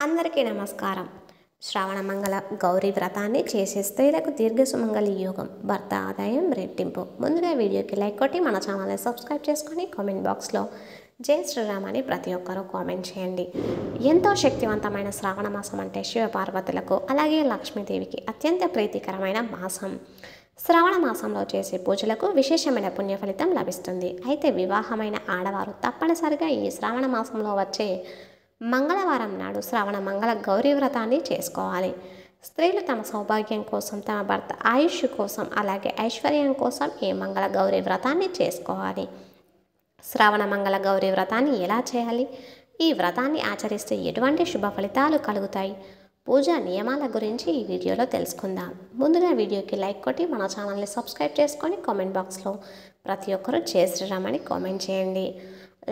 అందరికీ నమస్కారం. శ్రావణ మంగళ గౌరీ వ్రతాన్ని చేసే స్త్రీలకు దీర్ఘ సుమంగళి యోగం, భర్త ఆదాయం రెట్టింపు. ముందుగా వీడియోకి లైక్ కొట్టి మన ఛానల్ని సబ్స్క్రైబ్ చేసుకొని కామెంట్ బాక్స్లో జై శ్రీరామ్ అని ప్రతి ఒక్కరూ కామెంట్ చేయండి. ఎంతో శక్తివంతమైన శ్రావణ మాసం అంటే శివపార్వతులకు అలాగే లక్ష్మీదేవికి అత్యంత ప్రీతికరమైన మాసం. శ్రావణ మాసంలో చేసే పూజలకు విశేషమైన పుణ్య ఫలితం లభిస్తుంది. అయితే వివాహమైన ఆడవారు తప్పనిసరిగా ఈ శ్రావణ మాసంలో వచ్చే మంగళవారం నాడు శ్రావణ మంగళ గౌరీ వ్రతాన్ని చేసుకోవాలి. స్త్రీలు తమ సౌభాగ్యం కోసం, తమ భర్త ఆయుష్ కోసం, అలాగే ఐశ్వర్యం కోసం ఈ మంగళ గౌరీ వ్రతాన్ని చేసుకోవాలి. శ్రావణ మంగళ గౌరీ వ్రతాన్ని ఎలా చేయాలి? ఈ వ్రతాన్ని ఆచరిస్తే ఎటువంటి శుభ ఫలితాలు కలుగుతాయి? పూజా నియమాల గురించి ఈ వీడియోలో తెలుసుకుందాం. ముందుగా వీడియోకి లైక్ కొట్టి మన ఛానల్ని సబ్స్క్రైబ్ చేసుకొని కామెంట్ బాక్స్లో ప్రతి ఒక్కరూ జై శ్రీరామ్ అని కామెంట్ చేయండి.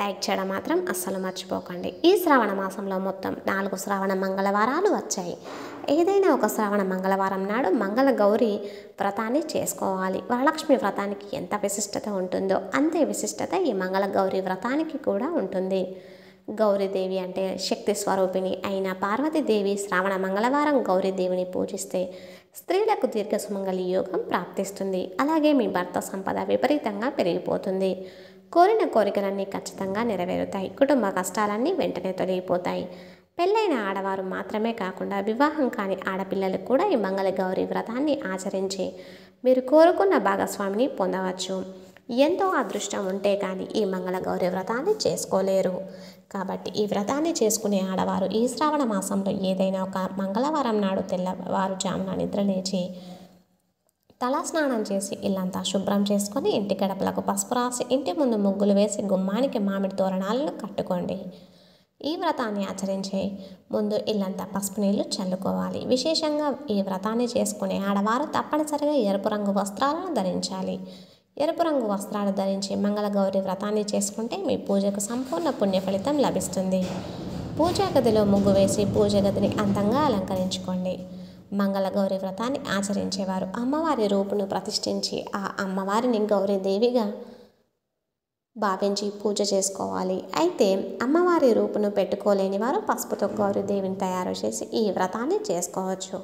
లైక్ చేయడం మాత్రం అస్సలు మర్చిపోకండి. ఈ శ్రావణ మాసంలో మొత్తం 4 శ్రావణ మంగళవారాలు వచ్చాయి. ఏదైనా ఒక శ్రావణ మంగళవారం నాడు మంగళ గౌరీ వ్రతాన్ని చేసుకోవాలి. వరలక్ష్మి వ్రతానికి ఎంత విశిష్టత ఉంటుందో అంతే విశిష్టత ఈ మంగళ గౌరీ వ్రతానికి కూడా ఉంటుంది. గౌరీదేవి అంటే శక్తి స్వరూపిణి అయిన పార్వతీదేవి శ్రావణ మంగళవారం గౌరీదేవిని పూజిస్తే స్త్రీలకు దీర్ఘ సుమంగళి యోగం ప్రాప్తిస్తుంది. అలాగే మీ భర్త సంపద విపరీతంగా పెరిగిపోతుంది. కోరిన కోరికలన్నీ ఖచ్చితంగా నెరవేరుతాయి. కుటుంబ కష్టాలన్నీ వెంటనే తొలగిపోతాయి. పెళ్ళైన ఆడవారు మాత్రమే కాకుండా వివాహం కాని ఆడపిల్లలకు కూడా ఈ మంగళ గౌరీ వ్రతాన్ని ఆచరించి మీరు కోరుకున్న భాగస్వామిని పొందవచ్చు. ఎంతో అదృష్టం ఉంటే కానీ ఈ మంగళ గౌరీ వ్రతాన్ని చేసుకోలేరు. కాబట్టి ఈ వ్రతాన్ని చేసుకునే ఆడవారు ఈ శ్రావణ మాసంలో ఏదైనా ఒక మంగళవారం నాడు తెల్లవారుజామున నిద్రలేచి తలస్నానం చేసి ఇల్లంతా శుభ్రం చేసుకొని ఇంటి గడపలకు పసుపు రాసి ఇంటి ముందు ముగ్గులు వేసి గుమ్మానికి మామిడి తోరణాలను కట్టుకోండి. ఈ వ్రతాన్ని ఆచరించే ముందు ఇల్లంతా పసుపు నీళ్లు చల్లుకోవాలి. విశేషంగా ఈ వ్రతాన్ని చేసుకునే ఆడవారు తప్పనిసరిగా ఎరుపు రంగు వస్త్రాలను ధరించాలి. ఎరుపు రంగు వస్త్రాలు ధరించి మంగళ గౌరీ వ్రతాన్ని చేసుకుంటే మీ పూజకు సంపూర్ణ పుణ్య ఫలితం లభిస్తుంది. పూజా గదిలో ముగ్గు వేసి పూజ గదిని అందంగా అలంకరించుకోండి. మంగళ గౌరీ వ్రతాన్ని ఆచరించేవారు అమ్మవారి రూపును ప్రతిష్ఠించి ఆ అమ్మవారిని గౌరీదేవిగా భావించి పూజ చేసుకోవాలి. అయితే అమ్మవారి రూపును పెట్టుకోలేని వారు పసుపుతో గౌరీదేవిని తయారు చేసి ఈ వ్రతాన్ని చేసుకోవచ్చు.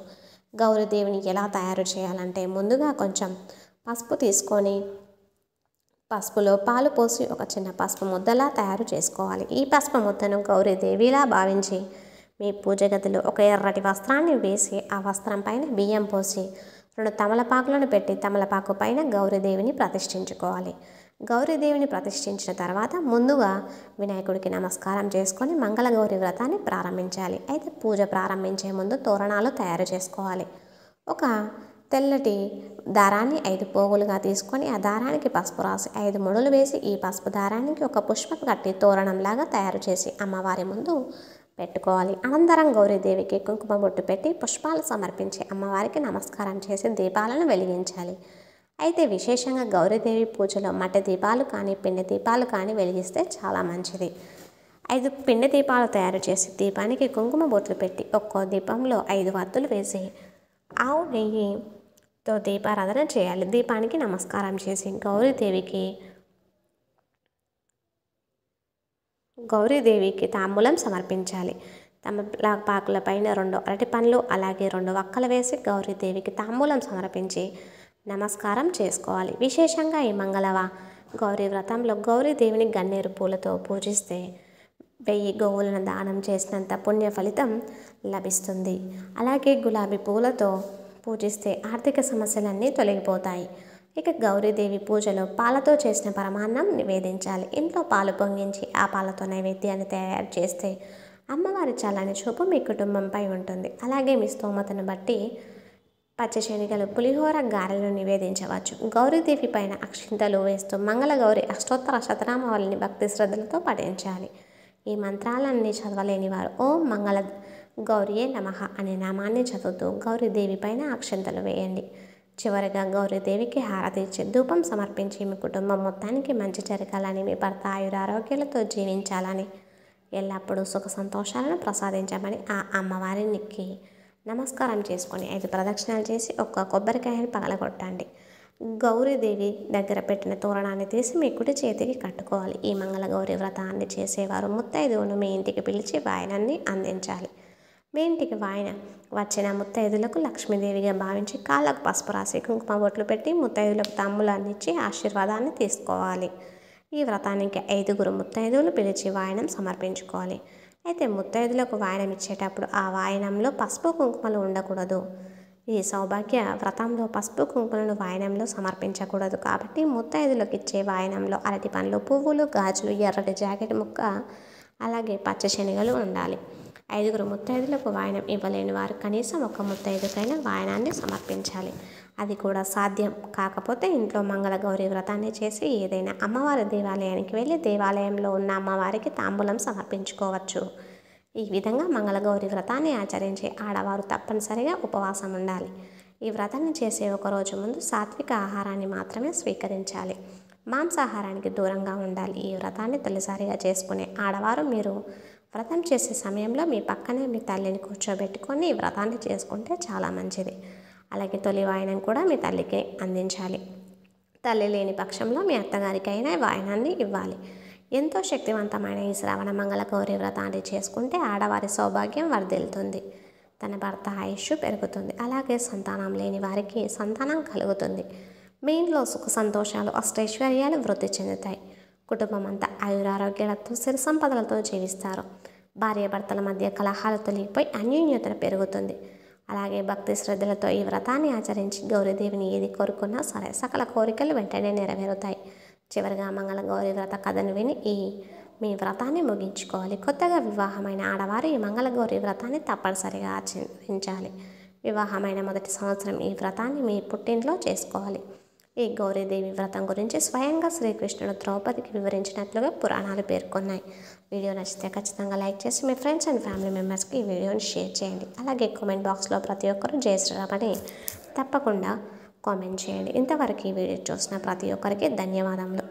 గౌరీదేవిని ఎలా తయారు చేయాలంటే ముందుగా కొంచెం పసుపు తీసుకొని పసుపులో పాలు పోసి ఒక చిన్న పసుపు ముద్దలా తయారు చేసుకోవాలి. ఈ పసుపు ముద్దను గౌరీదేవిలా భావించి మీ పూజ గదిలో ఒక ఎర్రటి వస్త్రాన్ని వేసి ఆ వస్త్రం పైన బియ్యం పోసి 2 తమలపాకులను పెట్టి తమలపాకు పైన గౌరీదేవిని ప్రతిష్ఠించుకోవాలి. గౌరీదేవిని ప్రతిష్ఠించిన తర్వాత ముందుగా వినాయకుడికి నమస్కారం చేసుకొని మంగళ గౌరీ వ్రతాన్ని ప్రారంభించాలి. అయితే పూజ ప్రారంభించే ముందు తోరణాలు తయారు చేసుకోవాలి. ఒక తెల్లటి దారాన్ని 5 పోగులుగా తీసుకొని ఆ దారానికి పసుపు రాసి 5 ముడులు వేసి ఈ పసుపు దారానికి ఒక పుష్పం కట్టి తోరణంలాగా తయారు చేసి అమ్మవారి ముందు పెట్టుకోవాలి. అనంతరం గౌరీదేవికి కుంకుమ బొట్టు పెట్టి పుష్పాలు సమర్పించి అమ్మవారికి నమస్కారం చేసి దీపాలను వెలిగించాలి. అయితే విశేషంగా గౌరీదేవి పూజలో మట్టి దీపాలు కానీ పిండి దీపాలు కానీ వెలిగిస్తే చాలా మంచిది. 5 పిండి దీపాలు తయారు చేసి దీపానికి కుంకుమ బొట్లు పెట్టి ఒక్కో దీపంలో 5 వత్తులు వేసి ఆవు నెయ్యితో దీపారాధన చేయాలి. దీపానికి నమస్కారం చేసి గౌరీదేవికి తాంబూలం సమర్పించాలి. తమలపాకుల పైన 2 అరటి పండ్లు అలాగే 2 వక్కలు వేసి గౌరీదేవికి తాంబూలం సమర్పించి నమస్కారం చేసుకోవాలి. విశేషంగా ఈ గౌరీ వ్రతంలో గౌరీదేవిని గన్నేరు పూలతో పూజిస్తే 1000 గోవులను దానం చేసినంత పుణ్య ఫలితం లభిస్తుంది. అలాగే గులాబీ పూలతో పూజిస్తే ఆర్థిక సమస్యలన్నీ తొలగిపోతాయి. ఇక గౌరీదేవి పూజలో పాలతో చేసిన పరమాన్నం నివేదించాలి. ఇంట్లో పాలు పొంగించి ఆ పాలతో నైవేద్యాన్ని తయారు చేస్తే అమ్మవారి చల్లని చూపు మీ కుటుంబంపై ఉంటుంది. అలాగే మీ స్తోమతను బట్టి పచ్చి శనగలు, పులిహోర, గారెలు నివేదించవచ్చు. గౌరీదేవి పైన అక్షింతలు వేస్తూ మంగళ గౌరి అష్టోత్తర శతనామావళిని భక్తి శ్రద్ధలతో పఠించాలి. ఈ మంత్రాలన్నీ చదవలేని వారు ఓం మంగళ గౌరియే నమః అనే నామాన్ని చదువుతూ గౌరీదేవి పైన అక్షింతలు వేయండి. చివరిగా గౌరీదేవికి హారతి ఇచ్చి ధూపం సమర్పించి మీ కుటుంబం మొత్తానికి మంచి జరగాలని, మీ భర్త ఆయురారోగ్యాలతో జీవించాలని, ఎల్లప్పుడూ సుఖ సంతోషాలను ప్రసాదించమని ఆ అమ్మవారికి నమస్కారం చేసుకొని 5 ప్రదక్షిణాలు చేసి ఒక్క కొబ్బరికాయని పగలగొట్టండి. గౌరీదేవి దగ్గర పెట్టిన తోరణాన్ని తీసి మీ కుడి చేతికి కట్టుకోవాలి. ఈ మంగళ గౌరీ వ్రతాన్ని చేసేవారు ముత్తైదువును మీ ఇంటికి పిలిచి వాయనాన్ని అందించాలి. మీ ఇంటికి వచ్చిన ముత్తైదులకు లక్ష్మీదేవిగా భావించి కాళ్ళకు పసుపు రాసి కుంకుమ బొట్లు పెట్టి ముత్తైదులకు తాంబూలాన్ని ఇచ్చి ఆశీర్వాదాన్ని తీసుకోవాలి. ఈ వ్రతానికి 5 ముత్తైదువులు పిలిచి వాయనం సమర్పించుకోవాలి. అయితే ముత్తైదులకు వాయనం ఇచ్చేటప్పుడు ఆ వాయనంలో పసుపు కుంకుమలు ఉండకూడదు. ఈ సౌభాగ్య వ్రతంలో పసుపు కుంకుమలను వాయనంలో సమర్పించకూడదు. కాబట్టి ముత్తైదులకు ఇచ్చే వాయనంలో అరటి పండ్లు, పువ్వులు, గాజులు, ఎర్రటి జాకెట్ ముక్క, అలాగే పచ్చ శనగలు ఉండాలి. 5 ముత్తైదులకు వాయనం ఇవ్వలేని వారు కనీసం 1 ముత్తైదుకైనా వాయనాన్ని సమర్పించాలి. అది కూడా సాధ్యం కాకపోతే ఇంట్లో మంగళగౌరి వ్రతాన్ని చేసి ఏదైనా అమ్మవారి దేవాలయానికి వెళ్ళి దేవాలయంలో ఉన్న అమ్మవారికి తాంబూలం సమర్పించుకోవచ్చు. ఈ విధంగా మంగళగౌరి వ్రతాన్ని ఆచరించే ఆడవారు తప్పనిసరిగా ఉపవాసం ఉండాలి. ఈ వ్రతాన్ని చేసే ఒకరోజు ముందు సాత్విక ఆహారాన్ని మాత్రమే స్వీకరించాలి. మాంసాహారానికి దూరంగా ఉండాలి. ఈ వ్రతాన్ని తొలిసారిగా చేసుకునే ఆడవారు మీరు వ్రతం చేసే సమయంలో మీ పక్కనే మీ తల్లిని కూర్చోబెట్టుకొని ఈ వ్రతాన్ని చేసుకుంటే చాలా మంచిది. అలాగే తొలి వాయనం కూడా మీ తల్లికి అందించాలి. తల్లి లేని పక్షంలో మీ అత్తగారికైనా వాయనాన్ని ఇవ్వాలి. ఎంతో శక్తివంతమైన ఈ శ్రావణ మంగళ గౌరీ వ్రతాన్ని చేసుకుంటే ఆడవారి సౌభాగ్యం వర్ధిల్లుతుంది. తన భర్త ఆయుష్ పెరుగుతుంది. అలాగే సంతానం లేని వారికి సంతానం కలుగుతుంది. మీ ఇంట్లో సుఖ సంతోషాలు, అష్టైశ్వర్యాలు వృద్ధి చెందుతాయి. కుటుంబం అంతా ఆయురారోగ్యాలతో సిరి సంపదలతో జీవిస్తారు. భార్యాభర్తల మధ్య కలహాలు తొలగిపోయి అన్యోన్యత పెరుగుతుంది. అలాగే భక్తి శ్రద్ధలతో ఈ వ్రతాన్ని ఆచరించి గౌరీదేవిని ఏది కోరుకున్నా సరే సకల కోరికలు వెంటనే నెరవేరుతాయి. చివరిగా మంగళ గౌరీ వ్రత కథను విని మీ వ్రతాన్ని ముగించుకోవాలి. కొత్తగా వివాహమైన ఆడవారు ఈ మంగళ గౌరీ వ్రతాన్ని తప్పనిసరిగా ఆచరించాలి. వివాహమైన మొదటి సంవత్సరం ఈ వ్రతాన్ని మీ పుట్టింట్లో చేసుకోవాలి. ఈ గౌరీదేవి వ్రతం గురించి స్వయంగా శ్రీకృష్ణుడు ద్రౌపదికి వివరించినట్లుగా పురాణాలు పేర్కొన్నాయి. వీడియో నచ్చితే ఖచ్చితంగా లైక్ చేసి మీ ఫ్రెండ్స్ అండ్ ఫ్యామిలీ మెంబర్స్కి ఈ వీడియోని షేర్ చేయండి. అలాగే కామెంట్ బాక్స్లో ప్రతి ఒక్కరూ జై శ్రీరామ్ అని తప్పకుండా కామెంట్ చేయండి. ఇంతవరకు ఈ వీడియో చూసిన ప్రతి ఒక్కరికి ధన్యవాదములు.